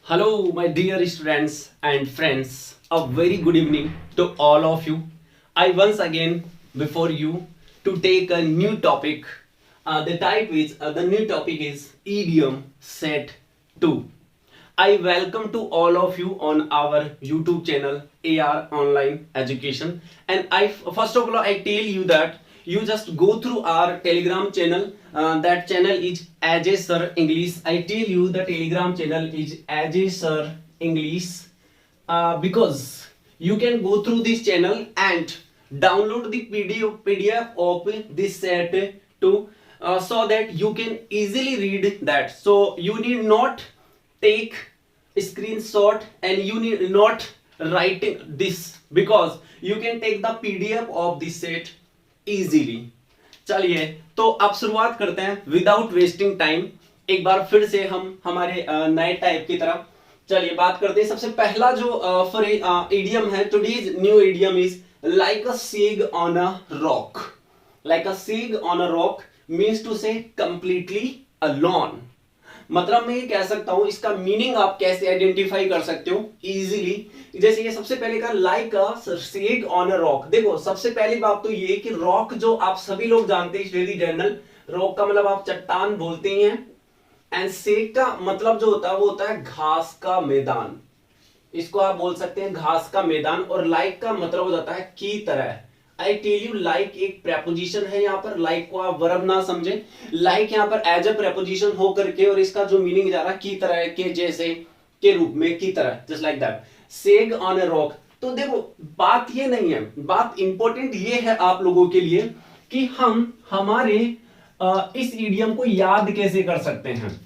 Hello, my dear students and friends. A very good evening to all of you. I once again before you to take a new topic. The new topic is idiom set 2. I welcome to all of you on our YouTube channel AR Online Education. And I first of all I tell you that you just go through our Telegram channel. That channel is Ajay Sir English. I tell you the Telegram channel is Ajay Sir English because you can go through this channel and download the PDF of this set to so that you can easily read that. So you need not take screenshot and you need not writing this because you can take the PDF of this set easily. चलिए तो अब शुरुआत करते हैं without wasting time. एक बार फिर से हम हमारे नए टाइप की तरफ चलिए बात करते हैं। सबसे पहला जो इडियम है, today's new idiom is like a shag on a rock. Like a shag on a rock means to say completely alone. मतलब मैं ये कह सकता हूं, इसका मीनिंग आप कैसे आइडेंटिफाई कर सकते हो इजीली। जैसे ये सबसे पहले का like a shag on a rock. देखो सबसे पहली बात तो ये कि रॉक जो आप सभी लोग जानते हैं वेरी जनरल, रॉक का मतलब आप चट्टान बोलते ही हैं। एंड सेग का मतलब जो होता है वो होता है घास का मैदान। इसको आप बोल सकते हैं घास का मैदान। और लाइक का मतलब हो जाता है की तरह। आई टेल यू लाइक एक प्रेपोजिशन है यहाँ पर। लाइक को आप वर्ब ना समझे, लाइक यहाँ पर एज अ प्रेपोजिशन हो करके और इसका जो मीनिंग जा रहा है की तरह के जैसे के रूप में, की तरह just like that सेग on a rock. तो देखो बात ये नहीं है, बात इंपॉर्टेंट ये है आप लोगों के लिए कि हम हमारे इस इडियम को याद कैसे कर सकते हैं।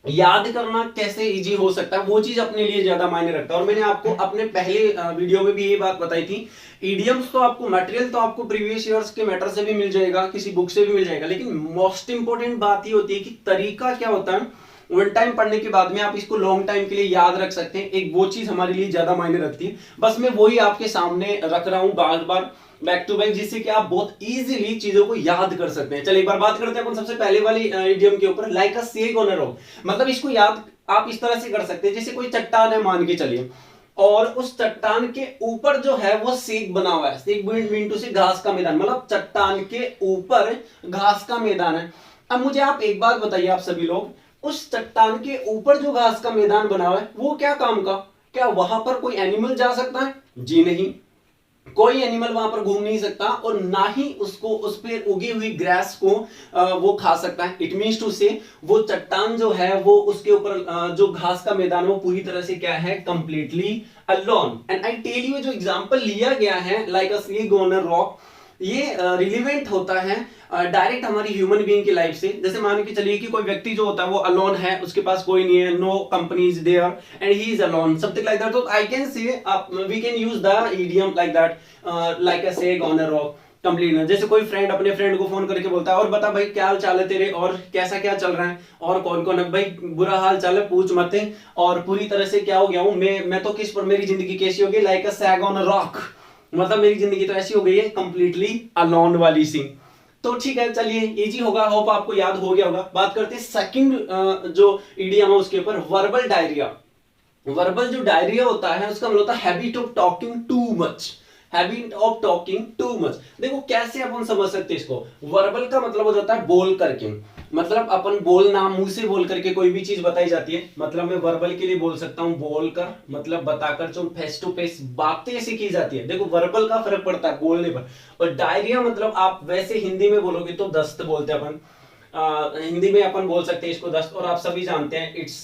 याद करना कैसे इजी हो सकता है वो चीज अपने लिए ज्यादा मायने रखता है। और मैंने आपको अपने पहले वीडियो में भी ये बात बताई थी, इडियम्स तो आपको मटेरियल तो आपको प्रीवियस ईयर्स के मैटर से भी मिल जाएगा, किसी बुक से भी मिल जाएगा, लेकिन मोस्ट इंपोर्टेंट बात ये होती है कि तरीका क्या होता है। वन टाइम पढ़ने के बाद में आप इसको लॉन्ग टाइम के लिए याद रख सकते हैं, एक वो चीज हमारे लिए ज्यादा मायने रखती है। बस मैं वही आपके सामने रख रहा हूं बार बार बैक टू बैक, जिससे कि आप बहुत इजीली चीजों को याद कर सकते हैं। चलिए एक बार बात करते हैं अपन सबसे पहले वाली इडियम के ऊपर, like a shag on a rock. मतलब इसको याद आप इस तरह से कर सकते हैं, जैसे कोई चट्टान है मान के चलिए, और उस चट्टान के ऊपर जो है वो सेग बना हुआ है। सेग मीन से घास का मैदान, मतलब चट्टान के ऊपर घास का मैदान है। अब मुझे आप एक बात बताइए, आप सभी लोग, उस चट्टान के ऊपर जो घास का मैदान बना हुआ है वो क्या काम का? क्या वहां पर कोई एनिमल जा सकता है? जी नहीं, कोई एनिमल वहां पर घूम नहीं सकता और ना ही उसको उस पर उगी हुई ग्रास को वो खा सकता है। इट मीन्स टू से वो चट्टान जो है वो उसके ऊपर जो घास का मैदान वो पूरी तरह से क्या है, completely alone. And I tell you जो एग्जांपल लिया गया है like a shag on a rock, ये रिलीवेंट होता है डायरेक्ट हमारी ह्यूमन बीइंग की लाइफ से। जैसे मान के चलिए कि कोई व्यक्ति जो होता है वो अलोन है, उसके पास कोई नहीं है, no company is there and he is alone, something like that. तो I can say we can use the idiom like that, like a shag on a rock complete. जैसे कोई फ्रेंड अपने फ्रेंड को फोन करके बोलता है और बता भाई क्या हाल चाल है तेरे, और कैसा क्या चल रहा है, और कौन कौन है भाई, बुरा हाल चाल है पूछ मत, और पूरी तरह से क्या हो गया हूं मैं तो किस पर, मेरी जिंदगी कैसी होगी, like a sag on a rock. मतलब मेरी जिंदगी तो ऐसी हो गई है कंप्लीटली अलोन वाली सी। तो ठीक है चलिए इजी होगा, होप आपको याद हो गया होगा। बात करते हैं सेकंड जो इडियम है उसके ऊपर, वर्बल डायरिया। वर्बल जो डायरिया होता है उसका मतलब होता है habit of talking too much. Habit of talking too much, देखो कैसे अपन समझ सकते हैं इसको। वर्बल का मतलब हो जाता है बोल करके, मतलब अपन बोलना, मुंह से बोल करके कोई भी चीज बताई जाती है। मतलब मैं वर्बल के लिए बोल सकता हूं बोलकर, मतलब बताकर, जो फेस टू फेस बातें ऐसी की जाती है। देखो वर्बल का फर्क पड़ता है बोलने पर। और डायरिया मतलब आप वैसे हिंदी में बोलोगे तो दस्त बोलते हैं अपन, हिंदी में अपन बोल सकते हैं इसको दस्त। और आप सभी जानते हैं it's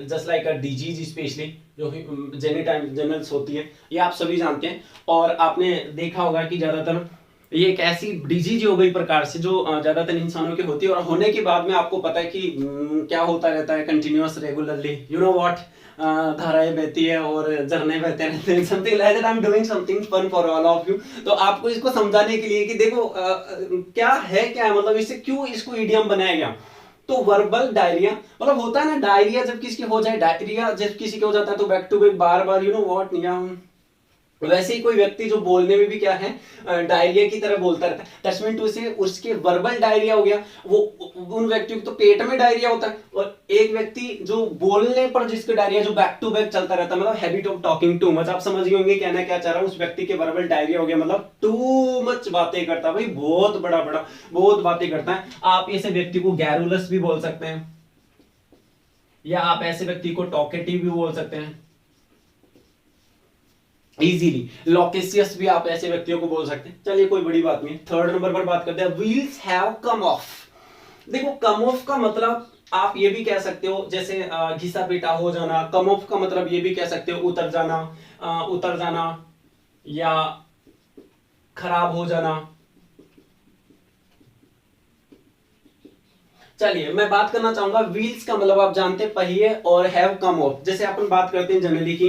just like a disease, specially जो जेनिटल्स होती है, ये आप सभी जानते हैं। और आपने देखा होगा कि ज्यादातर ये एक ऐसी डिजीज हो गई प्रकार से जो ज्यादातर इंसानों की होती है, और होने के बाद में आपको पता है कि क्या होता रहता है continuous regularly, you know what, धाराएं बहती है और झरने बहते रहते हैं, something like that. I am doing something fun for all of you. तो आपको इसको समझाने के लिए कि देखो क्या है मतलब इससे क्यों इसको इडियम बनाया गया। तो वर्बल डायरिया मतलब होता है ना, डायरिया जब किसी के हो जाए, डायरिया जब किसी के हो जाता है तो बैक टू बैक बार बार, यू नो व्हाट, वैसे ही कोई व्यक्ति जो बोलने में भी क्या है डायरिया की तरह बोलता रहता है, दैट्स मीन टू से उसके वर्बल डायरिया हो गया। वो उन व्यक्तियों को तो पेट में डायरिया होता है, और एक व्यक्ति जो बोलने पर जिसका डायरिया जो बैक टू बैक चलता रहता है, मतलब habit of talking too much. आप समझ गए होंगे कहना क्या चाह रहा हूं, उस व्यक्ति के वर्बल डायरिया हो गया, मतलब टू मच बातें करता है भाई, बहुत बड़ा बड़ा बहुत बातें करता है। आप ऐसे व्यक्ति को गैरुलस भी बोल सकते हैं, या आप ऐसे व्यक्ति को टॉकेटिव भी बोल सकते हैं इजीली। लॉकेसियस भी आप ऐसे व्यक्तियों को बोल सकते हैं। चलिए कोई बड़ी बात नहीं। थर्ड नंबर पर बात करते हैं, व्हील्स हैव कम ऑफ। देखो कम ऑफ का मतलब आप ये भी कह सकते हो, जैसे घिसा पीटा हो जाना। कम ऑफ का मतलब ये भी कह सकते हो उतर जाना या खराब हो जाना। चलिए मैं बात करना चाहूंगा व्हील्स का मतलब आप जानते हैं पहिए, और हैव कम ऑफ जैसे अपन बात करते हैं जनरली की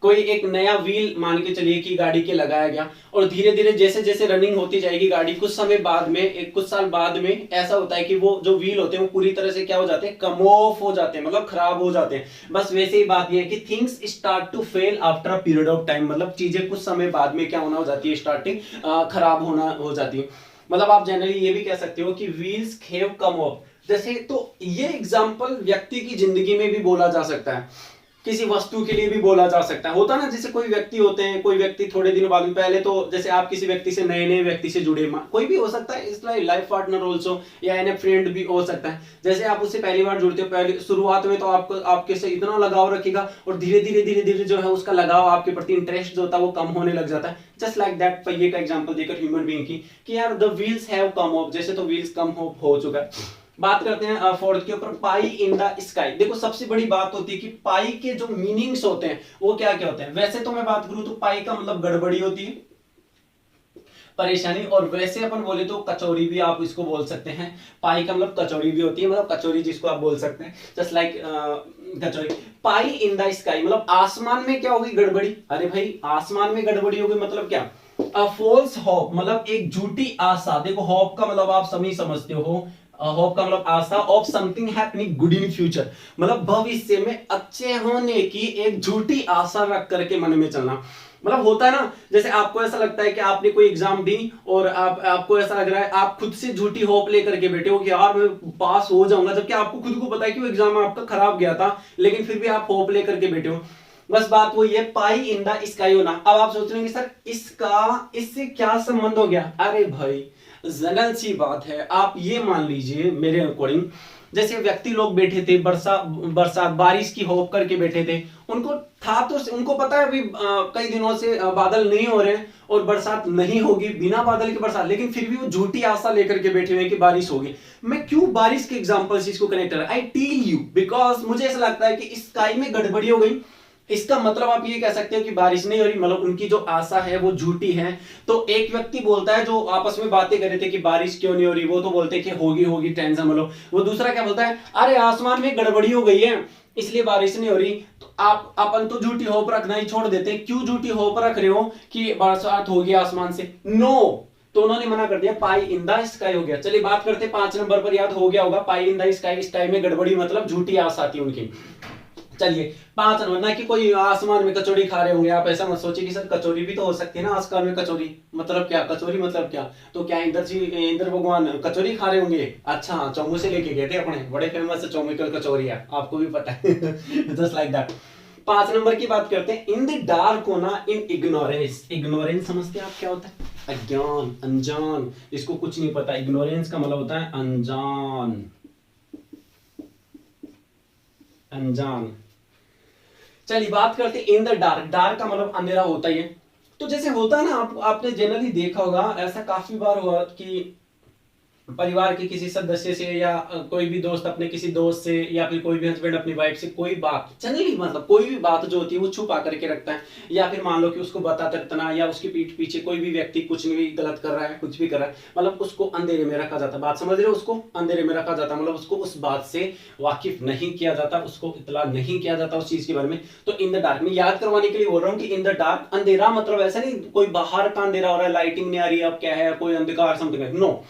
कोई एक नया व्हील मान के चलिए कि गाड़ी के लगाया गया, और धीरे धीरे जैसे जैसे रनिंग होती जाएगी गाड़ी, कुछ समय बाद में कुछ साल बाद में ऐसा होता है कि वो जो व्हील होते हैं वो पूरी तरह से क्या हो जाते हैं, कम ऑफ हो जाते हैं, मतलब खराब हो जाते हैं। बस वैसे ही बात ये है कि things start to fail after a period of time, मतलब चीजें कुछ समय बाद में क्या होना हो जाती है, स्टार्टिंग खराब होना हो जाती है। मतलब आप जनरली ये भी कह सकते हो कि व्हील्स हैव कम ऑफ। जैसे तो ये एग्जांपल व्यक्ति की जिंदगी में भी बोला जा सकता है, किसी वस्तु के लिए भी बोला जा सकता है। होता ना जैसे कोई व्यक्ति होते हैं, कोई व्यक्ति थोड़े दिनों बाद में, पहले तो जैसे आप किसी व्यक्ति से नए नए व्यक्ति से जुड़े, कोई भी हो सकता है, इस लाइफ पार्टनर ऑल्सो या एन फ्रेंड भी हो सकता है। जैसे आप उससे पहली बार जुड़ते हो, पहले शुरुआत में तो आपको आपके से इतना लगाव रखेगा, और धीरे धीरे जो है उसका लगाव आपके प्रति इंटरेस्ट जो होता है वो कम होने लग जाता है। जस्ट लाइक दैट पहिए का एग्जाम्पल देकर ह्यूमन बीइंग की कि यार the wheels have come of, जैसे तो व्हील्स कम हो चुका है। बात करते हैं फोर्थ के ऊपर, पाई इन द स्काई। देखो सबसे बड़ी बात होती है कि पाई के जो मीनिंग्स होते हैं वो क्या क्या होते हैं। वैसे तो मैं बात करूं तो पाई का मतलब गड़बड़ी होती है, परेशानी, और वैसे अपन बोले तो कचौरी भी आप इसको बोल सकते हैं। पाई का मतलब कचौरी भी होती है, मतलब कचौरी जिसको आप बोल सकते हैं, just like kachori. Pi in the sky मतलब आसमान में क्या होगी, गड़बड़ी। अरे भाई आसमान में गड़बड़ी होगी मतलब क्या, फॉल्स होप, मतलब एक झूठी आशा। देखो होप का मतलब आप सभी समझते हो, होप का मतलब आशा, of something happening good in future, मतलब भविष्य में अच्छे होने की एक झूठी आशा रख करके मन में चलना। मतलब होता है ना, जैसे आपको ऐसा लगता है कि आपने कोई एग्जाम दी और आपको ऐसा लग रहा है, आप खुद से झूठी होप लेकर के बैठे हो कि यार मैं पास हो जाऊंगा, जबकि आपको खुद को पता है कि वो एग्जाम आपका खराब गया था, लेकिन फिर भी आप होप लेकर के बैठे हो। बस बात वही है, पाई इन द स्काई होना। अब आप सोच रहे हैं सर इससे क्या संबंध हो गया। अरे भाई जनरल सी बात है, आप ये मान लीजिए मेरे अकॉर्डिंग, जैसे व्यक्ति लोग बैठे थे बरसात बारिश की होप करके बैठे थे, उनको था तो उनको पता है अभी कई दिनों से बादल नहीं हो रहे हैं और बरसात नहीं होगी, बिना बादल के बरसात, लेकिन फिर भी वो झूठी आशा लेकर के बैठे हुए कि बारिश होगी। मैं क्यों बारिश के एग्जांपल से इसको कनेक्ट कर रहा, आई टेल यू बिकॉज मुझे ऐसा लगता है कि स्काई में गड़बड़ी हो गई। इसका मतलब आप ये कह सकते हो कि बारिश नहीं हो रही, मतलब उनकी जो आशा है वो झूठी है। तो एक व्यक्ति बोलता है, जो आपस में बातें कर रहे थे कि बारिश क्यों नहीं हो रही, वो तो बोलते हैं कि होगी टेंशन मतलब। वो दूसरा क्या बोलता है, अरे आसमान में गड़बड़ी हो गई है इसलिए बारिश नहीं हो रही। तो आप अपन तो झूठी होप रखना ही छोड़ देते हैं। क्यों झूठी होप रख रहे हो कि बरसात होगी आसमान से, नो। तो उन्होंने मना कर दिया, पाई इन द स्काई हो गया। चलिए बात करते हैं 5 नंबर पर, याद हो गया होगा, पाई इन द स्काई, स्काई में गड़बड़ी मतलब झूठी आशा थी उनकी। चलिए 5 नंबर, ना कि कोई आसमान में कचौड़ी खा रहे होंगे, आप ऐसा मत सोचिए कि सर कचौड़ी भी तो हो सकती है ना आसमान में। कचौड़ी मतलब क्या, कचौड़ी मतलब क्या, तो क्या इंद्र भगवान कचौड़ी खा रहे होंगे। अच्छा चौमू से लेके गए थे अपने, बड़े फेमस चौमिकल कचौरी है, आपको भी पता है जस्ट लाइक दैट। 5 नंबर की बात करते हैं, इन द डार्क होना, इन इग्नोरेंस। इग्नोरेंस समझते हैं आप क्या होता है, अज्ञान, अनजान, जिसको कुछ नहीं पता। इग्नोरेंस का मतलब होता है अनजान, अनजान। चलिए बात करते हैं इन द डार्क। डार्क का मतलब अंधेरा होता ही है। तो जैसे होता है ना, आपने जनरली देखा होगा, ऐसा काफी बार हुआ कि परिवार के किसी सदस्य से या कोई भी दोस्त अपने किसी दोस्त से, या फिर कोई भी हस्बैंड अपनी वाइफ से कोई बात, जनरली मतलब कोई भी बात जो होती है वो छुपा करके रखता है, या फिर मान लो कि उसको बताता रहता, या उसके पीठ पीछे कोई भी व्यक्ति कुछ भी गलत कर रहा है, कुछ भी कर रहा है, मतलब उसको अंधेरे में रखा जाता। बात समझ रहे हो, उसको अंधेरे में रखा जाता, मतलब उसको उस बात से वाकिफ नहीं किया जाता, उसको इतला नहीं किया जाता उस चीज के बारे में। तो इन द डार्क में याद करवाने के लिए बोल रहा हूँ कि इन द डार्क, अंधेरा मतलब ऐसा नहीं कोई बाहर का अंधेरा हो रहा है, लाइटिंग नहीं आ रही है, अब क्या है कोई अंधकार समथिंग, नो।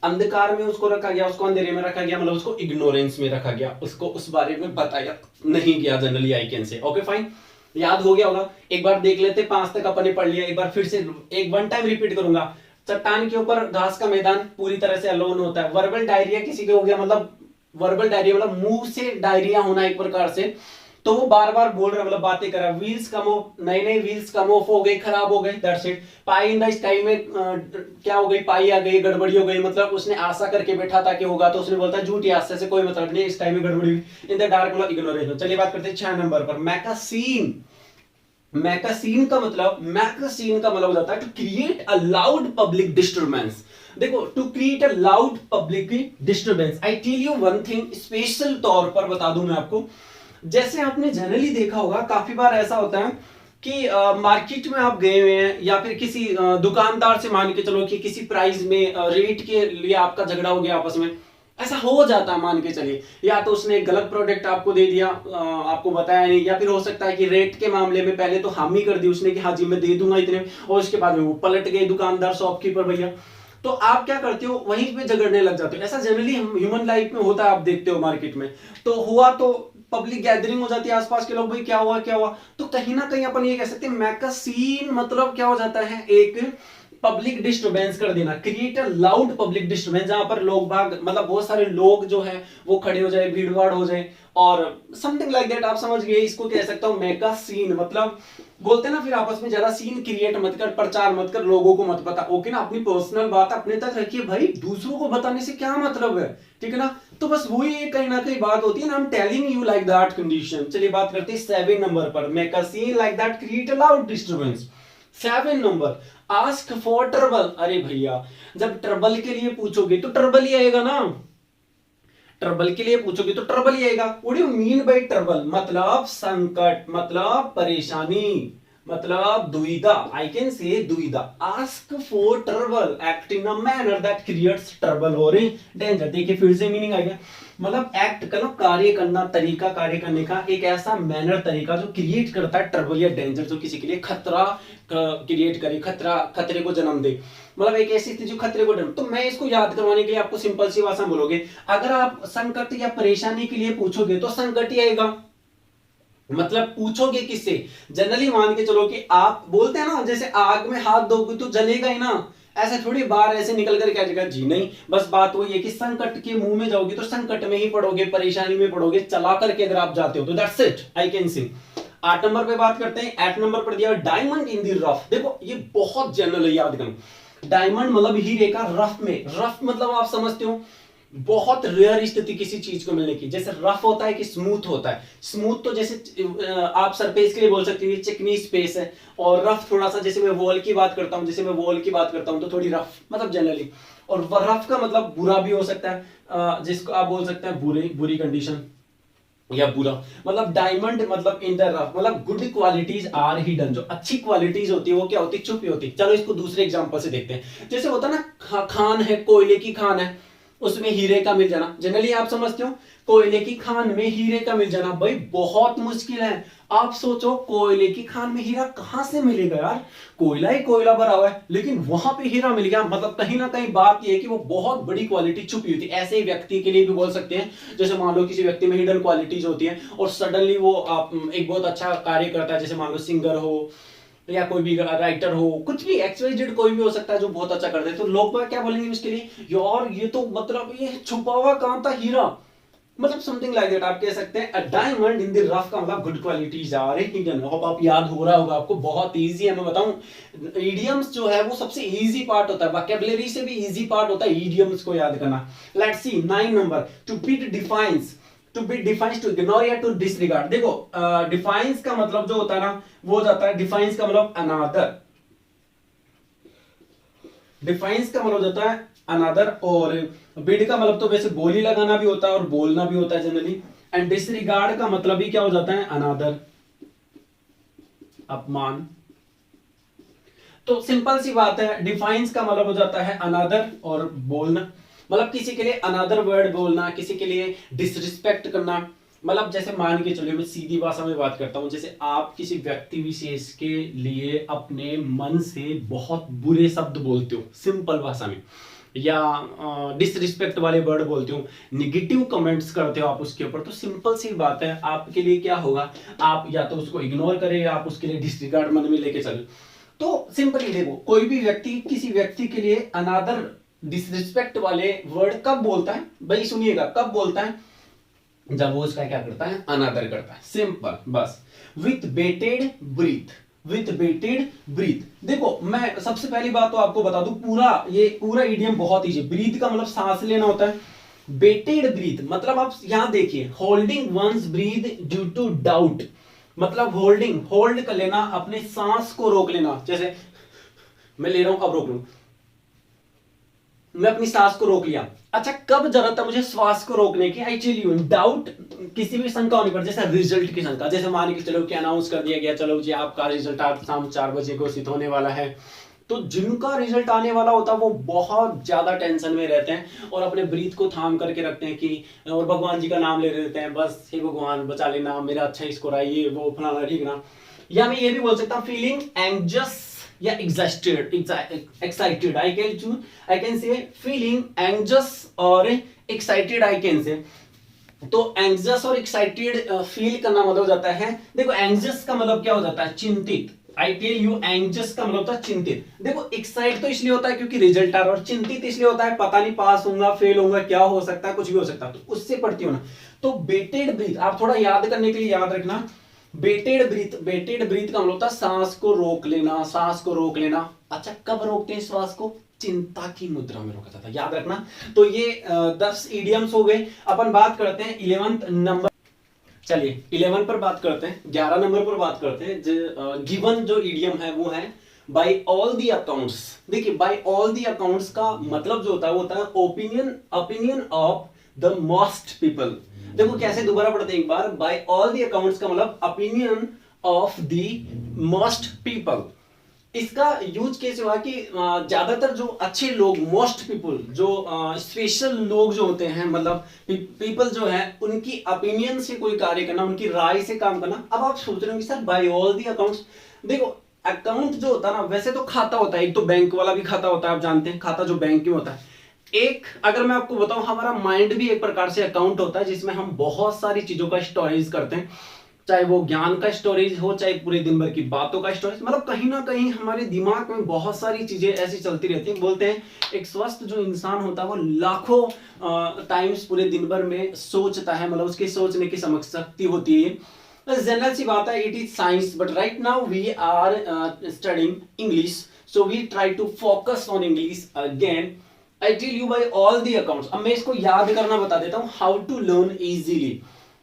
अंधकार में उसको रखा गया, उसको अंधेरे में रखा गया, मतलब उसको इग्नोरेंस में रखा गया, उसको उस बारे में बताया नहीं गया जनरली, आई कैन से। Okay fine. याद हो गया होगा, एक बार देख लेते, 5 तक अपन ने पढ़ लिया, एक बार फिर से एक वन टाइम रिपीट करूंगा। चट्टान के ऊपर घास का मैदान पूरी तरह से अलोन होता है। वर्बल डायरिया किसी के हो गया, मतलब वर्बल डायरिया मतलब मुंह से डायरिया होना एक प्रकार से, तो वो बार बार बोल रहा, मतलब बातें कर रहा। व्हील्स कम ऑफ, नए नए व्हील्स कम ऑफ हो गए, खराब हो गए, that's it. Pi in the sky में क्या हो गई, पाई आ गई, गड़बड़ी हो गई, मतलब उसने आशा करके बैठा था कि होगा, तो उसने बोलता झूठी आशा से कोई मतलब नहीं, स्काई में गड़बड़ी हुई। इन द डार्क मतलब इग्नोरेशन। चलिए बात करते हैं 6 नंबर पर, मैकासीन। मैकासीन का मतलब होता है to create a loud public disturbance. देखो, to create a loud public disturbance, I tell you one thing, special तौर पर बता दूं मैं आपको। जैसे आपने जनरली देखा होगा, काफी बार ऐसा होता है कि मार्केट में आप गए हुए हैं, या फिर किसी दुकानदार से मान के चलो कि किसी प्राइस में रेट के लिए आपका झगड़ा हो गया आपस में, ऐसा हो जाता है मान के चलिए। या तो उसने एक गलत प्रोडक्ट आपको दे दिया, आपको बताया नहीं, या फिर हो सकता है कि रेट के मामले में पहले तो हामी कर दी उसने कि हाँ जी मैं दे दूंगा इतने, और उसके बाद में वो पलट गए दुकानदार, शॉपकीपर भैया, तो आप क्या करते हो, वहीं पे झगड़ने लग जाते हो। ऐसा जनरली ह्यूमन लाइफ में होता है, आप देखते हो मार्केट में। तो हुआ तो पब्लिक गैदरिंग हो जाती है, आसपास के लोग भाई क्या हुआ क्या हुआ, तो कहीं ना कहीं अपन ये कह सकते हैं मैकासीन मतलब क्या हो जाता है, एक पब्लिक डिस्टर्बेंस कर देना, create a loud public disturbance, जहां पर लोग भाग मतलब बहुत सारे लोग जो है वो खड़े हो जाए, भीड़ भाड़ हो जाए, और समथिंग लाइक दैट, आप समझ गए। इसको कह सकता हूं मेगा सीन, मतलब बोलते हैं ना फिर आपस में, ज्यादा सीन क्रिएट मत कर, प्रचार मत कर, लोगों को मत बता, ओके ना, अपनी पर्सनल बात अपने तक रखिए भाई, दूसरों को बताने से क्या मतलब है, ठीक है ना। तो बस वही कहीं ना कहीं बात होती है ना, I am telling you like that condition. चलिए बात करते हैं 7 नंबर पर, make a scene like that create a loud disturbance. 7 number, ask for trouble. अरे भैया, जब ट्रबल के लिए पूछोगे तो ट्रबल ही आएगा ना, ट्रबल के लिए पूछोगे तो ट्रबल ही आएगा। What do you mean by trouble, मतलब संकट, मतलब परेशानी, मतलब दुविधा, आई कैन से दुविधा। Ask for trouble, act in a manner that creates trouble और डेंजर। देखिए फिर से मीनिंग आ गया, मतलब एक्ट करना, कार्य करना, तरीका कार्य करने का एक ऐसा मैनर, तरीका जो क्रिएट करता है ट्रबल या डेंजर, जो किसी के लिए खतरा क्रिएट करे, खतरा, खतरे को जन्म दे, मतलब एक ऐसी स्थिति जो खतरे को जन्म। तो मैं इसको याद करवाने के लिए आपको सिंपल सी भाषा बोलोगे, अगर आप संकट या परेशानी के लिए पूछोगे तो संकट ही आएगा। मतलब पूछोगे किससे, जनरली मान के चलो कि आप बोलते हैं ना, जैसे आग में हाथ दोगे तो जलेगा ही ना, ऐसे थोड़ी बाहर ऐसे निकल कर क्या जगह जी नहीं। बस बात वही है कि संकट के मुंह में जाओगे तो संकट में ही पड़ोगे, परेशानी में पड़ोगे, चला करके अगर आप जाते हो तो that's it, I can C. 8 number पे बात करते हैं। 8 नंबर पर दिया डायमंड इन दी रफ। देखो ये बहुत जनरल है, याद करना। डायमंड मतलब हीरे का रफ में, रफ मतलब आप समझते हो बहुत रेयर स्थिति किसी चीज को मिलने की। जैसे रफ होता है कि स्मूथ होता है, स्मूथ तो जैसे आप सरफेस के लिए बोल सकते हो चिकनी स्पेस है, और रफ थोड़ा सा, जैसे मैं वॉल की बात करता हूं, जैसे मैं वॉल की बात करता हूं तो थोड़ी रफ मतलब जनरली। और रफ का मतलब बुरा भी हो सकता है, जिसको आप बोल सकते हैं बुरी कंडीशन या बुरा। मतलब डायमंड मतलब इन द रफ, मतलब गुड क्वालिटीज आर हिडन, जो अच्छी क्वालिटीज होती है वो क्या होती है, छुपी होती है। चलो इसको दूसरे एग्जांपल से देखते हैं। जैसे होता है ना, खान है, कोयले की खान है, उसमें हीरे का मिल जाना, जनरली आप समझते हो कोयले की खान में हीरे का मिल जाना भाई बहुत मुश्किल है। आप सोचो कोयले की खान में हीरा कहां से मिलेगा यार, कोयला ही कोयला भरा हुआ है, लेकिन वहां पे हीरा मिल गया, मतलब कहीं ना कहीं बात यह है कि वो बहुत बड़ी क्वालिटी छुपी हुई थी। ऐसे ही व्यक्ति के लिए भी बोल सकते हैं, जैसे मान लो किसी व्यक्ति में हिडन क्वालिटीज होती है और सडनली वो एक बहुत अच्छा कार्य करता है, जैसे मान लो सिंगर हो या कोई भी राइटर हो, कुछ भी एक्सवाइजेड कोई भी हो सकता है जो बहुत अच्छा कर दे, तो लोग क्या बोलेंगे उसके लिए, यार ये तो मतलब ये छुपा हुआ काम था हीरा, मतलब समथिंग लाइक दैट आप कह सकते हैं। A diamond in the rough का मतलब good qualities are hidden. Hope आप याद हो रहा होगा आपको, बहुत इजी है। मैं बताऊं, इडियम्स जो है वो सबसे इजी पार्ट होता है, वोकैबुलरी से भी इजी पार्ट होता है इडियम्स को याद करना। Let's see 9 number, to beat defiance, to be defiance, to ignore या टू डिसरिगार्ड। देखो डिफाइंस का मतलब जो होता है ना वो हो जाता है, डिफाइंस का मतलब अनादर, डिफाइंस का मतलब होता है अनादर, और बिड का मतलब तो वैसे बोली लगाना भी होता है और बोलना भी होता है जनरली, एंड डिसरिगार्ड का मतलब भी क्या हो जाता है, अनादर, अपमान। तो सिंपल सी बात है, डिफाइंस का मतलब हो जाता है अनादर और बोलना, मतलब किसी के लिए अनादर वर्ड बोलना, किसी के लिए डिसरिस्पेक्ट करना। मतलब जैसे मान के चलिए, मैं सीधी भाषा में बात करता हूं, जैसे आप किसी व्यक्ति विशेष के लिए अपने मन से बहुत बुरे शब्द बोलते हो, सिंपल भाषा में, या डिसरिस्पेक्ट वाले वर्ड बोलते हो, निगेटिव कमेंट्स करते हो आप उसके ऊपर, तो सिंपल सी बात है, आपके लिए क्या होगा, आप या तो उसको इग्नोर करें या आप उसके लिए डिसरिगार्ड मन में लेके चलो। तो सिंपली देखो, कोई भी व्यक्ति किसी व्यक्ति के लिए अनादर डिसरिस्पेक्ट वाले वर्ड कब बोलता है भाई, सुनिएगा, कब बोलता है, जब वो उसका क्या करता है, अनादर करता है, सिंपल बस। With bated breath, with bated breath. देखो मैं सबसे पहली बात तो आपको बता दूं, ये पूरा इडियम बहुत इजी। ब्रीथ का मतलब सांस लेना होता है, बेटेड ब्रीथ मतलब आप यहां देखिए, holding one's breath due to doubt, मतलब होल्ड कर लेना, अपने सांस को रोक लेना। जैसे मैं ले रहा हूं, अब रोक लूं, मैं अपनी सांस को रोक लिया। अच्छा, कब जरूरत है मुझे श्वास को रोकने की, आई टेल यू, डाउट, किसी भी शंका होने पर, जैसे रिजल्ट की शंका, जैसे मान के चलो कि अनाउंस कर दिया गया, चलो जी आपका रिजल्ट आज शाम 4 बजे घोषित होने वाला है, तो जिनका रिजल्ट आने वाला होता है वो बहुत ज्यादा टेंशन में रहते हैं और अपने ब्रीथ को थाम करके रखते हैं कि, और भगवान जी का नाम ले देते हैं, बस हे भगवान बचा लेना, मेरा अच्छा स्कोर आए, ये वो फलाना ठीक ना। या मैं ये भी बोल सकता हूँ, फीलिंग एंग्जियस या excited, I can say feeling anxious और excited, I can say। तो anxious और excited फील करना मतलब हो जाता है, देखो anxious का मतलब क्या हो जाता है, चिंतित। I tell you, anxious का मतलब होता है चिंतित। देखो excite तो इसलिए होता है क्योंकि रिजल्ट आ रहा है, और चिंतित इसलिए होता है पता नहीं पास होऊंगा फेल होऊंगा, क्या हो सकता है, कुछ भी हो सकता है, तो उससे पढ़ती हो ना। तो बेटेड ब्रीथ आप थोड़ा याद करने के लिए याद रखना, बेटेड ब्रीथ का मतलब होता है सांस को रोक लेना, सांस को रोक लेना। अच्छा, कब रोकते हैं श्वास को, चिंता की मुद्रा में रोका जाता है, याद रखना। तो ये 10 इडियम्स हो गए। अपन बात करते हैं 11th नंबर, चलिए 11 पर बात करते हैं, 11 नंबर पर बात करते हैं। गिवन जो इडियम है वो है बाय ऑल दी अकाउंट्स। देखिए, बाय ऑल दी अकाउंट्स का मतलब जो होता है वो होता है opinion of the most people. देखो कैसे, दोबारा पढ़ते हैं एक बार, बाय ऑल दी अकाउंट्स का मतलब opinion of the most people. इसका यूज कैसे हुआ कि ज्यादातर जो अच्छे लोग, मोस्ट पीपल, जो स्पेशल लोग जो होते हैं, मतलब पीपल जो है, उनकी ओपिनियन से कोई कार्य करना, उनकी राय से काम करना। अब आप सोच रहे हो कि sir by all the accounts, देखो अकाउंट जो होता है ना, वैसे तो खाता होता है, एक तो बैंक वाला भी खाता होता है, आप जानते हैं खाता जो बैंक में होता है। एक अगर मैं आपको बताऊं, हमारा माइंड भी एक प्रकार से अकाउंट होता है, जिसमें हम बहुत सारी चीजों का स्टोरेज करते हैं, चाहे वो ज्ञान का स्टोरेज हो, चाहे पूरे दिन भर की बातों का स्टोरेज, मतलब कहीं ना कहीं हमारे दिमाग में बहुत सारी चीजें ऐसी चलती रहती हैं। बोलते हैं एक स्वस्थ जो इंसान होता है वो लाखों टाइम्स पूरे दिन भर में सोचता है, मतलब उसकी सोचने की समझ शक्ति होती है। जनरल सी बात है, it is science, but right now we are studying English, so we try to focus on English again. I tell you by all the accounts. अब मैं इसको याद करना बता देता हूं, how to learn easily.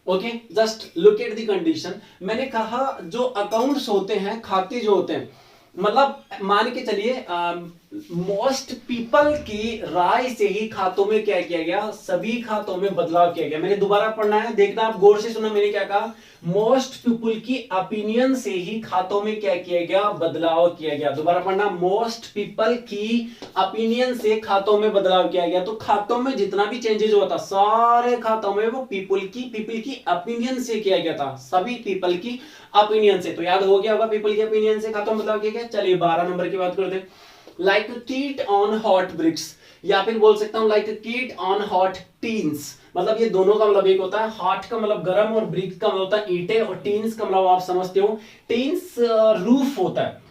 Okay, just look at the condition. मैंने कहा जो अकाउंट्स होते हैं, खाते जो होते हैं, मतलब मान के चलिए मोस्ट पीपल की राय से ही खातों में क्या किया गया, सभी खातों में बदलाव किया गया। मैंने दोबारा पढ़ना है, देखना, आप गौर से सुना, मैंने क्या कहा, मोस्ट पीपल की ओपिनियन से ही खातों में क्या किया गया, बदलाव किया गया। दोबारा पढ़ना, मोस्ट पीपल की ओपिनियन से खातों में बदलाव किया गया। तो खातों में जितना भी चेंजेस हुआ था, सारे खातों में वो पीपल की ओपिनियन से किया गया था, सभी पीपल की ओपिनियन से। तो याद हो गया होगा, पीपल की ओपिनियन से खातों में बदलाव किया गया। चलिए 12 नंबर की बात करते हैं, लाइक कीट ऑन हॉट ब्रिक्स, या फिर बोल सकता हूं लाइक कीट ऑन हॉट टीन्स। मतलब ये दोनों का मतलब एक होता है, हॉट का मतलब गर्म और ब्रिक्स का मतलब होता है ईंटें, और टीन्स का मतलब आप समझते हो, टीन्स रूफ होता है,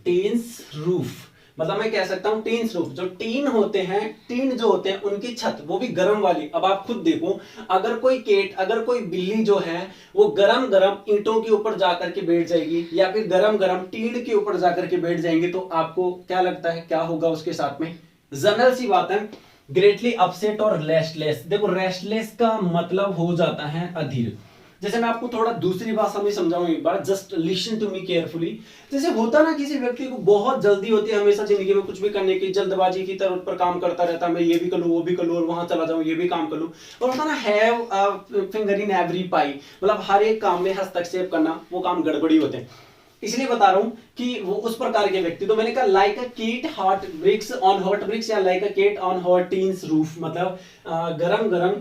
टीन्स रूफ, मतलब मैं कह सकता हूं टीन्स रूफ। जो टीन होते हैं, टीन जो होते हैं उनकी छत, वो भी गर्म वाली। अब आप खुद देखो, अगर कोई केट, अगर कोई बिल्ली जो है वो गरम गरम ईंटों के ऊपर जाकर के बैठ जाएगी, या फिर गरम गरम टीन के ऊपर जाकर के बैठ जाएंगे, तो आपको क्या लगता है क्या होगा उसके साथ में? जनरल सी बात है, ग्रेटली अपसेट और रेस्टलेस। देखो रेस्टलेस का मतलब हो जाता है अधीर। जैसे मैं आपको थोड़ा दूसरी भाषा में समझाऊं एक बार, just listen to me carefully. जैसे होता ना, किसी व्यक्ति को बहुत जल्दी होती है हमेशा जिंदगी में कुछ भी करने की, जल्दबाजी की तरह पर काम करता रहता है, मैं ये भी कर लूं, वो भी कर लूं, और वहां चला जाऊं, ये भी काम कर लूं। और होता ना, हैव फिंगर इन एवरी पाई, मतलब हर एक काम में हस्तक्षेप करना, वो काम गड़बड़ी होते हैं। इसलिए बता रहा हूं कि वो उस प्रकार के व्यक्ति। तो मैंने कहा like a cat hot bricks on hot bricks, या like a cat on hot teens roof, मतलब गरम गरम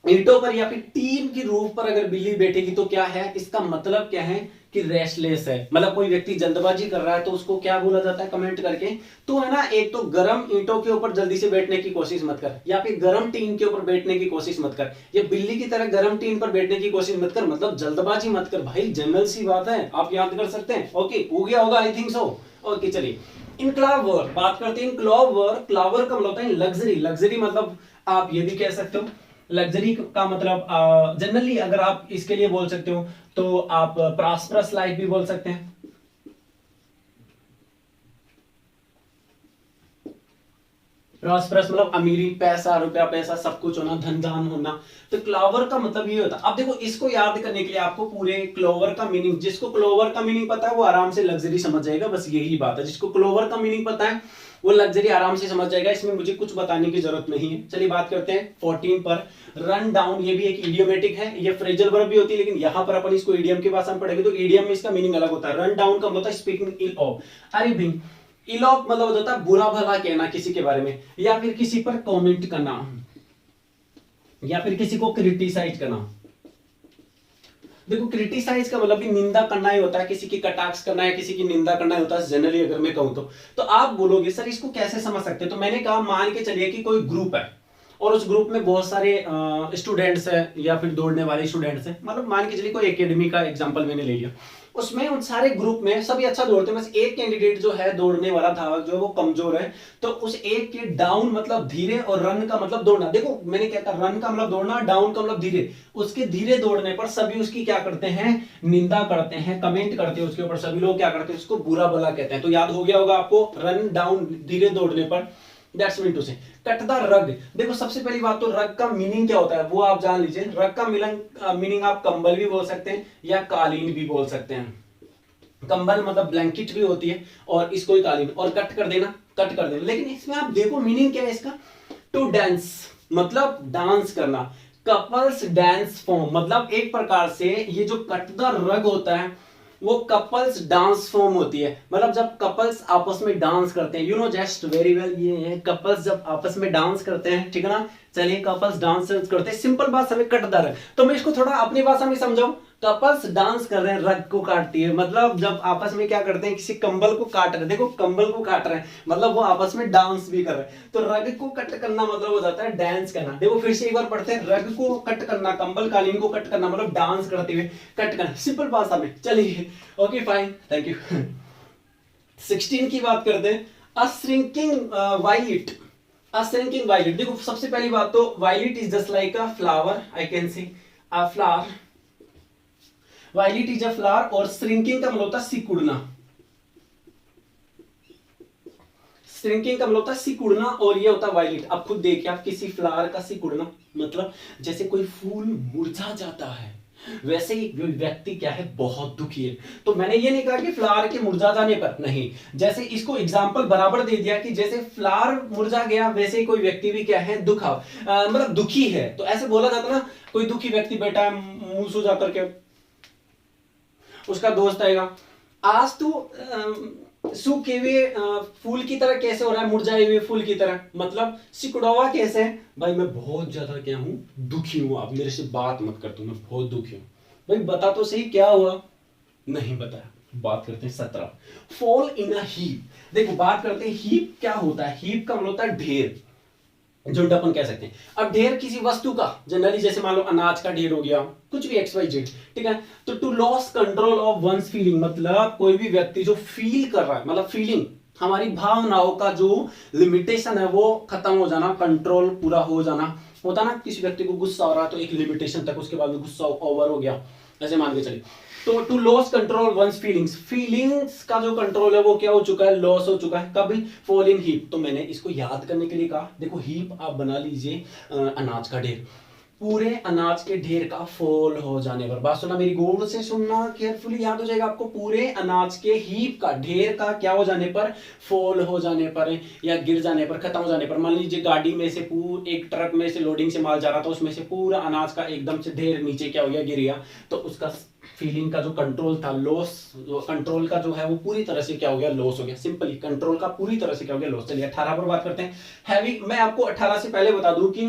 ईंटों पर या फिर टीन की रूफ पर अगर बिल्ली बैठेगी तो क्या है, इसका मतलब क्या है कि रेस्टलेस है, मतलब कोई व्यक्ति जल्दबाजी कर रहा है तो उसको क्या बोला जाता है कमेंट करके। तो है ना, एक तो गरम ईंटों के ऊपर जल्दी से बैठने की कोशिश मत कर, या फिर गरम टीन के ऊपर बैठने की कोशिश मत कर, या बिल्ली की तरह गरम टीन पर बैठने की कोशिश मत कर, मतलब जल्दबाजी मत कर भाई, जनरल सी बात है, आप याद कर सकते हैं। ओके, हो गया होगा आई थिंक सो। ओके चलिए, इनक्लावर बात करते हैं। इनक्लावर, क्लावर का मतलब होता है लग्जरी। लग्जरी मतलब आप ये भी कह सकते हो, लग्जरी का मतलब जनरली अगर आप इसके लिए बोल सकते हो तो आप प्रॉस्परस लाइफ भी बोल सकते हैं। प्रॉस्परस मतलब अमीरी, पैसा, रुपया पैसा सब कुछ होना, धन धान होना। तो क्लोवर का मतलब ये होता है। अब देखो, इसको याद करने के लिए आपको पूरे क्लोवर का मीनिंग, जिसको क्लोवर का मीनिंग पता है वो आराम से लग्जरी समझ जाएगा, बस यही बात है। जिसको क्लोवर का मीनिंग पता है वो लग्जरी आराम से समझ जाएगा, इसमें मुझे कुछ बताने की जरूरत नहीं है। चलिए बात करते हैं 14 पर। रन डाउन, ये भी एक इडियोमेटिक है, ये फ्रेजल वर्ब भी होती है, लेकिन यहां पर अपन इसको इडियम की भाषा में पढ़ेंगे तो इडियम में इसका मीनिंग अलग होता है। रन डाउन का मतलब स्पीकिंग इल ऑफ। अरे भाई, इल ऑफ मतलब होता है बुरा भला कहना किसी के बारे में, या फिर किसी पर कमेंट करना, या फिर किसी को क्रिटिसाइज करना। देखो, क्रिटिसाइज का मतलब भी निंदा करना ही होता है, किसी की कटाक्ष करना है, किसी की निंदा करना ही होता है जनरली अगर मैं कहूं तो आप बोलोगे सर इसको कैसे समझ सकते हैं, तो मैंने कहा मान के चलिए कि कोई ग्रुप है और उस ग्रुप में बहुत सारे स्टूडेंट्स हैं या फिर दौड़ने वाले स्टूडेंट्स हैं, मतलब मान के चलिए कोई एकेडमी का एग्जांपल मैंने ले लिया, उसमें उन सारे ग्रुप में सभी अच्छा दौड़ते हैं, बस एक कैंडिडेट जो है दौड़ने वाला धावक जो है वो कमजोर है, तो उस एक के डाउन मतलब धीरे और रन का मतलब दौड़ना। देखो मैंने क्या कहा, रन का मतलब दौड़ना, डाउन का मतलब धीरे। उसके धीरे दौड़ने पर सभी उसकी क्या करते हैं, निंदा करते हैं, कमेंट करते हैं उसके ऊपर, सभी लोग क्या करते हैं, उसको बुरा भला कहते हैं। तो याद हो गया होगा आपको, रन डाउन धीरे दौड़ने पर, दैट्स मीन टू से कट द रग। देखो सबसे पहली बात तो रग का मीनिंग क्या होता है वो आप जान लीजिए। रग का मीनिंग आप कंबल भी बोल सकते हैं या कालीन भी बोल सकते हैं। कंबल मतलब ब्लैंकेट भी होती है और इसको ही कालीन, और कट कर देना, कट कर देना। लेकिन इसमें आप देखो मीनिंग क्या है इसका, टू डांस मतलब डांस करना। कपल्स डांस फॉर्म मतलब एक प्रकार से ये जो कट द रग होता है वो कपल्स डांस फॉर्म होती है, मतलब जब कपल्स आपस में डांस करते हैं, you know just very well, ये कपल्स जब आपस में डांस करते हैं, ठीक है ना। चलिए कपल्स डांस करते हैं, सिंपल बात समय कट द रग। तो मैं इसको थोड़ा अपनी भाषा में समझाऊं, कपल्स डांस कर रहे हैं, रग को काटती है, मतलब जब आपस में क्या करते हैं, किसी कंबल को काट रहे हैं, देखो कंबल को काट रहे हैं मतलब वो आपस में डांस भी कर रहे हैं। तो रग को कट करना मतलब हो जाता है डांस करना। देखो फिर से एक बार पढ़ते हैं, रग को कट करना, कंबल कालीन को कट करना मतलब डांस करते हुए कट करना, सिंपल भाषा में। चलिए ओके फाइन, थैंक यू। 16 की बात करते हैं, a shrinking violet. A shrinking violet, देखो सबसे पहली बात तो violet is just like a flower, I can see a flower, violet is a flower. और श्रिंकिंग का मतलब होता है सिकुड़ना, श्रिंकिंग का मतलब होता है सिकुड़ना, और ये होता है वायलेट। अब खुद देखिए आप, किसी फ्लावर का सिकुड़ना मतलब जैसे कोई फूल मुरझा जाता है, वैसे ही व्यक्ति क्या है, बहुत दुखी है। तो मैंने ये नहीं कहा कि फ्लावर के मुरझा जाने पर, नहीं, जैसे इसको एग्जांपल बराबर दे दिया कि जैसे फ्लावर मुरझा गया वैसे ही कोई व्यक्ति भी क्या है, मतलब दुखी है। तो ऐसे बोला जाता ना, कोई दुखी व्यक्ति बैठा है मुंह सुजा करके, उसका दोस्त आएगा, आज तू सूखे हुए फूल की तरह कैसे हो रहा है, मुरझाए हुए फूल की तरह, मतलब सिकुड़ा हुआ कैसे है भाई, मैं बहुत ज्यादा क्या हूं, दुखी हूं, आप मेरे से बात मत कर, तू मैं बहुत दुखी हूं। भाई बता तो सही क्या हुआ, नहीं बताया। बात करते हैं 17, फॉल इन अ हीप। देखो बात करते हैं हीप क्या होता है, हीप का मतलब होता है ढेर, झुंड अपन कह सकते हैं। अब ढेर किसी वस्तु का, जनरली जैसे मान लो अनाज का ढेर हो गया, कुछ भी एक्स वाई जेड, ठीक है। तो to loss control of one's feeling मतलब कोई भी व्यक्ति जो फील कर रहा है, मतलब फीलिंग, हमारी भावनाओं का जो लिमिटेशन है वो खत्म हो जाना, कंट्रोल पूरा हो जाना होता ना। किसी व्यक्ति को गुस्सा हो रहा है तो एक लिमिटेशन तक, उसके बाद में गुस्सा ओवर हो गया, ऐसे मान के चलिए। तो to loss control one's feelings, feelings का जो कंट्रोल है वो क्या हो चुका है, लॉस हो चुका है। कभी फॉल इन हीप, तो मैंने इसको याद करने के लिए कहा, देखो हीप आप बना लीजिए अनाज का ढेर, पूरे अनाज के ढेर का फॉल हो जाने पर, बात सुना मेरी, गौर से सुनना, केयरफुली याद हो जाएगा आपको, पूरे अनाज के हीप का ढेर का क्या हो जाने पर, फॉल हो जाने पर या गिर जाने पर, खत्म हो जाने पर। मान लीजिए गाड़ी में से एक ट्रक में से लोडिंग से माल जा रहा था, उसमें से पूरा अनाज का एकदम से ढेर नीचे क्या हो गया, गिर गया, तो उसका फीलिंग का जो कंट्रोल था, लॉस, कंट्रोल का जो है वो पूरी तरह से क्या हो गया, लॉस हो गया। सिंपली कंट्रोल का पूरी तरह से क्या हो गया, लॉस। चलिए 18 पर बात करते हैं, हैवी। मैं आपको 18 से पहले बता दूं कि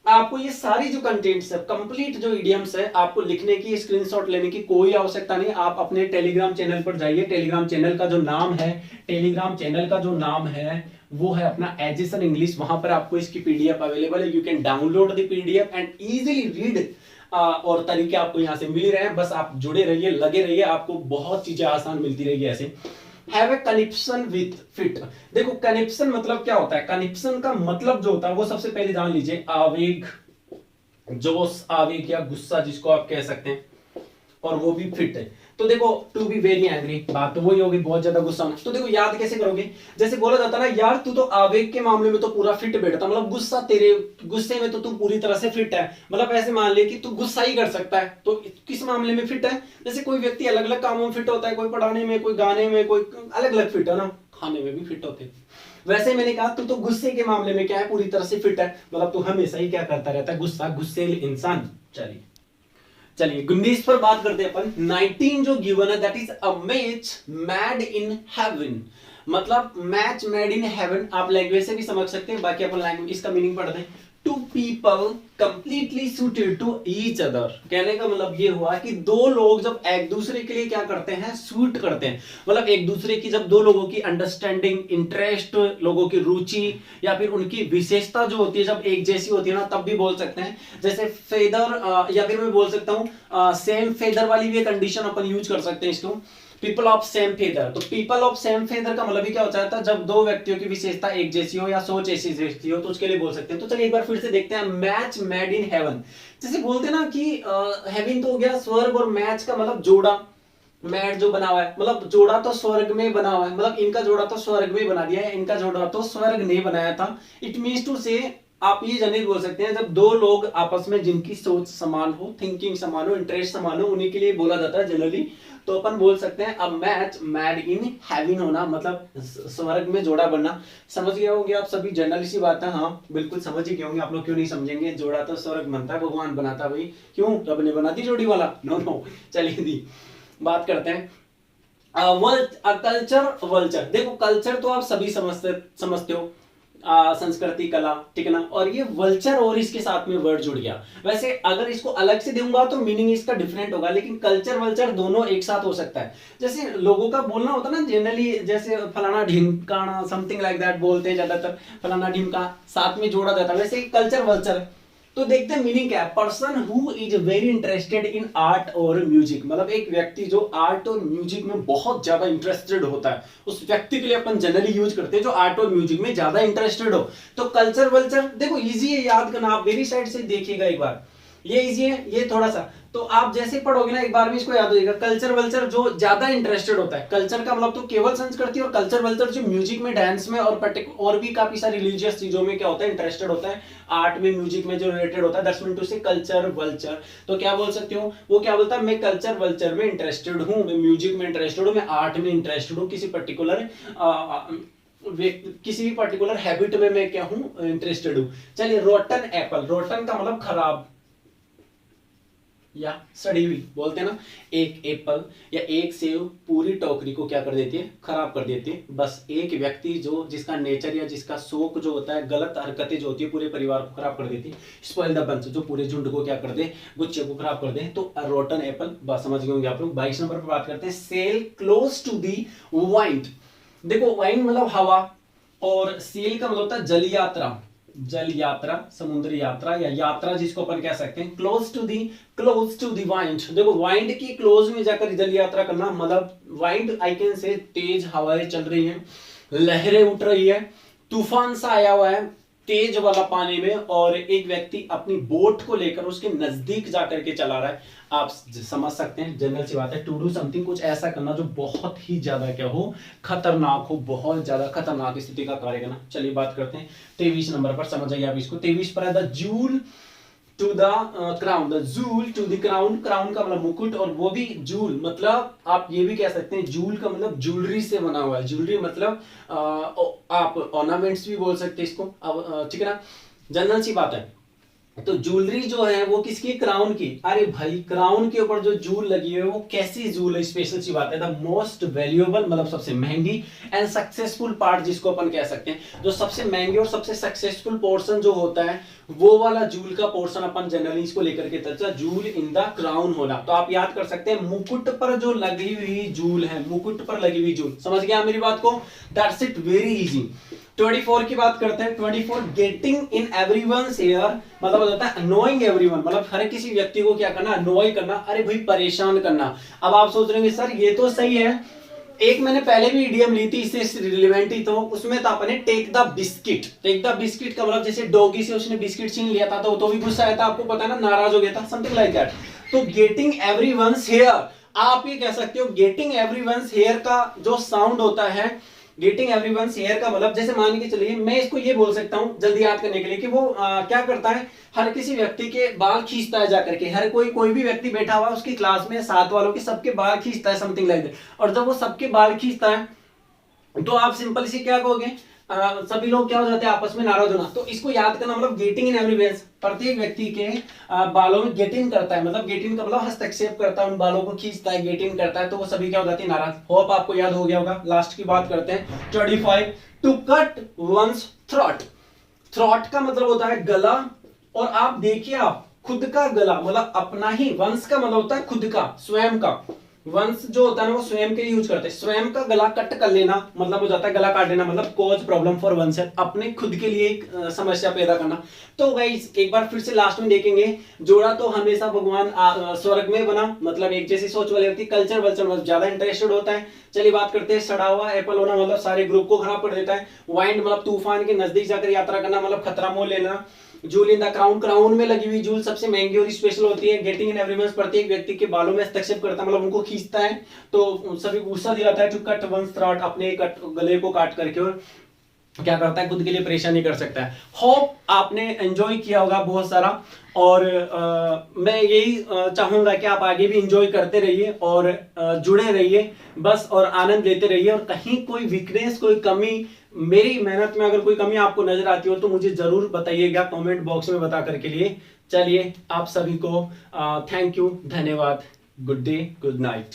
आपको ये सारी जो कंटेंट्स है, कंप्लीट जो इडियम्स है, आपको लिखने की, स्क्रीनशॉट लेने की कोई आवश्यकता नहीं। आप अपने टेलीग्राम चैनल पर जाइए। टेलीग्राम चैनल का जो नाम है, टेलीग्राम चैनल का जो नाम है वो है अपना एजिसन इंग्लिश। वहां पर आपको इसकी पीडीएफ अवेलेबल है। You can download the PDF and easily read. और तरीके आपको यहाँ से मिल रहे हैं। बस आप जुड़े रहिए, लगे रहिए, आपको बहुत चीजें आसान मिलती रहेगी ऐसे। Have a connection with fit. देखो कनेक्शन मतलब क्या होता है? कनेक्शन का मतलब जो होता है वो सबसे पहले जान लीजिए, आवेग, जोश, आवेग या गुस्सा जिसको आप कह सकते हैं, और वो भी फिट है। तो देखो टू बी वेरी एंग्री, बात तो वही होगी, बहुत ज्यादा गुस्सा होना। तो देखो याद कैसे करोगे? जैसे बोला जाता ना, यार तू तो आवेग के मामले में तो पूरा फिट बैठता, मतलब गुस्सा, तेरे गुस्से में तो तू पूरी तरह से फिट है। मतलब ऐसे मान ले कि तू गुस्सा ही कर सकता है, तो किस मामले में फिट है? जैसे कोई व्यक्ति अलग अलग कामों में फिट होता है, कोई पढ़ाने में, कोई गाने में, कोई अलग अलग फिट है ना, खाने में भी फिट होते हैं। वैसे मैंने कहा तू तो गुस्से के मामले में क्या है, पूरी तरह से फिट है। मतलब तू हमेशा ही क्या करता रहता है, गुस्सा, गुस्सेल इंसान। चलिए चलिए 19 पर बात करते हैं अपन। 19 जो गिवन है that is a match made in heaven. मतलब मैच मेड इन हेवन आप लैंग्वेज से भी समझ सकते हैं, बाकी अपन लैंग्वेज इसका मीनिंग पढ़ते हैं। Two people completely suited to each other. कहने का मतलब ये हुआ कि दो लोग जब एक दूसरे के लिए क्या करते हैं, सूट करते हैं। मतलब एक दूसरे की, जब दो लोगों की अंडरस्टैंडिंग, इंटरेस्ट, लोगों की रुचि या फिर उनकी विशेषता जो होती है जब एक जैसी होती है ना, तब भी बोल सकते हैं। जैसे फेदर, या फिर मैं बोल सकता हूं सेम फेदर वाली भी कंडीशन अपन यूज कर सकते हैं इसको, पीपल ऑफ सेम फेदर। तो पीपल ऑफ सेम फेदर का मतलब ही क्या हो जाता है? जब दो व्यक्तियों की विशेषता एक जैसी हो या सोच ऐसी जैसी हो, तो उसके लिए बोल सकते हैं। तो चलिए एक बार फिर से देखते हैं, मैच मेड इन हेवन। जैसे बोलते हैं ना कि हेवन तो हो गया स्वर्ग, और मैच का मतलब जोड़ा, मैट जो बना हुआ है, मतलब जोड़ा तो स्वर्ग में बना हुआ है, मतलब इनका जोड़ा तो स्वर्ग में बना दिया है, इनका जोड़ा तो स्वर्ग ने बनाया था। इट मीन्स टू से, आप ये जनरली बोल सकते हैं, जब दो लोग आपस में जिनकी सोच समान हो, थिंकिंग समान हो, इंटरेस्ट समान हो, उन्हीं के लिए बोला जाता है जनरली। तो अपन बोल सकते हैं a match made in heaven होना, मतलब स्वर्ग में जोड़ा बनना। समझ गए होंगे आप सभी, जनरल सी बात है। हाँ बिल्कुल समझ ही गए होंगे आप लोग, क्यों नहीं समझेंगे? जोड़ा तो स्वर्ग बनता है, भगवान बनाता है भाई, क्यों रब ने बना दी जोड़ी वाला? No no. चलिए दी बात करते हैं कल्चर वल्चर। देखो कल्चर तो आप सभी समझते हो, संस्कृति, कला, ठीक है ना। और ये वल्चर और इसके साथ में वर्ड जुड़ गया। वैसे अगर इसको अलग से दूंगा तो मीनिंग इसका डिफरेंट होगा, लेकिन कल्चर वल्चर दोनों एक साथ हो सकता है। जैसे लोगों का बोलना होता है ना जनरली, जैसे फलाना ढिमकाना, समथिंग लाइक दैट बोलते हैं ज्यादातर, फलाना ढिमका साथ में जोड़ा जाता है। वैसे कल्चर वल्चर, तो देखते हैं मीनिंग क्या है। Person who is very interested in art और म्यूजिक, मतलब एक व्यक्ति जो आर्ट और म्यूजिक में बहुत ज्यादा इंटरेस्टेड होता है, उस व्यक्ति के लिए अपन जनरली यूज करते हैं जो आर्ट और म्यूजिक में ज्यादा इंटरेस्टेड हो। तो कल्चर वल्चर देखो इजी है याद करना, आप मेरी साइड से देखिएगा एक बार, ये इजी है, ये थोड़ा सा तो आप जैसे पढ़ोगे ना एक बार में इसको याद हो जाएगा। कल्चर वल्चर जो ज्यादा इंटरेस्टेड होता है, कल्चर का मतलब तो केवल संस्कृति, और कल्चर वल्चर जो म्यूजिक में, डांस में, और भी काफी सारी रिलीजियस चीजों में क्या होता है, इंटरेस्टेड होता है। आर्ट में, म्यूजिक में जो रिलेटेड होता है, दैट्स मीन टू से कल्चर वल्चर। तो क्या बोल सकते हो, वो क्या बोलता है, मैं कल्चर वल्चर में इंटरेस्टेड हूँ, मैं म्यूजिक में इंटरेस्टेड हूँ, मैं आर्ट में इंटरेस्टेड हूँ, किसी पर्टिकुलर किसी भी पर्टिकुलर हैबिट में मैं क्या हूं, इंटरेस्टेड हूं। चलिए रोटन एप्पल, रोटन का मतलब खराब या सड़ी हुई, बोलते हैं ना। एक एप्पल या एक सेव पूरी टोकरी को क्या कर देती है, खराब कर देती है। बस एक व्यक्ति जो, जिसका नेचर या जिसका शौक जो होता है, गलत हरकतें जो होती है, पूरे परिवार को खराब कर देती है। स्पॉइल द बंच, जो पूरे झुंड को क्या कर दे, गुच्छे को खराब कर दे। तो रोटन एप्पल बात समझ गए होंगे आप लोग। 22 नंबर पर बात करते हैं, sail close to the wind. देखो वाइंड मतलब हवा, और सेल का मतलब होता है जल यात्रा, जल यात्रा, समुद्री यात्रा, या यात्रा जिसको अपन कह सकते हैं। क्लोज टू दी वाइंड, देखो वाइंड की क्लोज में जाकर जल यात्रा करना, मतलब वाइंड आई कैन से तेज हवाएं चल रही हैं, लहरें उठ रही है, तूफान सा आया हुआ है तेज वाला पानी में, और एक व्यक्ति अपनी बोट को लेकर उसके नजदीक जाकर के चला रहा है। आप समझ सकते हैं, जनरल सी बात है, टू डू समथिंग, कुछ ऐसा करना जो बहुत ही ज्यादा क्या हो, खतरनाक हो, बहुत ज्यादा खतरनाक स्थिति का कार्य करना। चलिए बात करते हैं 23 नंबर पर, समझ आइए आप इसको। 23 पर है the jewel to the crown, the jewel to the crown, crown का मतलब मुकुट, और वो भी जूल मतलब आप ये भी कह सकते हैं, जूल का मतलब ज्वेलरी से बना हुआ है। ज्वेलरी मतलब आप ऑर्नामेंट्स भी बोल सकते हैं इसको, ठीक है ना। जनरल सी बात है, तो ज्वेलरी जो है वो किसकी, क्राउन की। अरे भाई क्राउन के ऊपर जो जूल लगी है वो कैसी जूल है, स्पेशल सी बात है, द मोस्ट वैल्यूएबल मतलब सबसे महंगी एंड सक्सेसफुल पार्ट जिसको अपन कह सकते हैं, जो सबसे महंगे और सबसे सक्सेसफुल पोर्शन जो होता है वो वाला जूल का पोर्शन अपन जनरली इसको लेकर के चलता है, जूल इन द क्राउन होना। तो आप याद कर सकते हैं मुकुट पर जो लगी हुई जूल है, मुकुट पर लगी हुई जूल, समझ गया मेरी बात को, दैट्स इट, वेरी इजी। 24 की बात करते हैं। 24 गेटिंग इन एवरीवन्स ईयर मतलब होता है अनोइंग एवरीवन, मतलब हर किसी व्यक्ति को क्या करना, अनोय करना, अरे भाई परेशान करना। अब आप सोच रहे हैं सर ये तो सही है, एक मैंने पहले भी ईडीएम ली थी इससे रिलेवेंट ही, तो उसमें था अपने take the biscuit. Take the biscuit का मतलब जैसे डॉगी से उसने बिस्किट छीन लिया था तो वो तो भी गुस्सा आया था, आपको पता है ना, नाराज हो गया था, समथिंग लाइक दैट। तो गेटिंग एवरीवन्स हियर, आप ये कह सकते हो गेटिंग एवरीवन्स हियर का जो साउंड होता है, गेटिंग एवरीवन्स हियर का मतलब जैसे मान के चलिए मैं इसको ये बोल सकता हूं जल्दी याद करने के लिए कि वो क्या करता है, हर किसी व्यक्ति के बाल खींचता है जाकर के, हर कोई भी व्यक्ति बैठा हुआ है उसकी क्लास में साथ वालों के सबके बाल खींचता है, समथिंग लाइक दैट। और जब वो सबके बाल खींचता है तो आप सिंपल सी क्या कहोगे, सभी लोग क्या हो जाते हैं आपस में नाराज होना। तो इसको याद करना मतलब गेटिंग इन एवरीवेज, प्रत्येक व्यक्ति के बालों में गेट इन करता है, मतलब गेट इन का मतलब हस्तक्षेप करता है, उन बालों को खींचता है, गेट इन करता है, तो वो सभी क्या हो जाती है, नाराज। होप आपको याद हो गया होगा। लास्ट की बात करते हैं 25, to cut one's throat. Throat का मतलब होता है गला, और आप देखिए आप खुद का गला मतलब अपना ही, वंश का मतलब होता है खुद का, स्वयं का, वंश जो होता है ना वो स्वयं के लिए यूज करते हैं, स्वयं का गला कट कर लेना मतलब हो जाता है गला काट लेना, मतलब cause problem for one self, अपने खुद के लिए एक समस्या पैदा करना। तो गाइस एक बार फिर से लास्ट में देखेंगे, जोड़ा तो हमेशा भगवान स्वर्ग में बना, मतलब एक जैसी सोच वाले व्यक्ति कल्चर वल्चर में ज्यादा इंटरेस्टेड होता है। चलिए बात करते हैं, सड़ा हुआ एप्पल होना मतलब सारे ग्रुप को खराब कर देता है। वाइंड मतलब तूफान के नजदीक जाकर यात्रा करना मतलब खतरा मोल लेना। Joule in the crown, crown में लगी हुई जूल सबसे महंगी और स्पेशल होती है। गेटिंग इन एवरीवन्स, प्रत्येक व्यक्ति के बालों में हस्तक्षेप करता है मतलब उनको खींचता है, तो सभी गुस्सा दिलाता है। टू कट वंस थ्रोट, अपने गले को काट करके और क्या करता है, खुद के लिए परेशानी कर सकता है। होप आपने एंजॉय किया होगा बहुत सारा, और मैं यही चाहूंगा कि आप आगे भी एंजॉय करते रहिए और जुड़े रहिए बस, और आनंद लेते रहिए। और कहीं कोई वीकनेस, कोई कमी, मेरी मेहनत में अगर कोई कमी आपको नजर आती हो तो मुझे जरूर बताइएगा कमेंट बॉक्स में बता करके लिए। चलिए आप सभी को थैंक यू, धन्यवाद, गुड डे, गुड नाइट।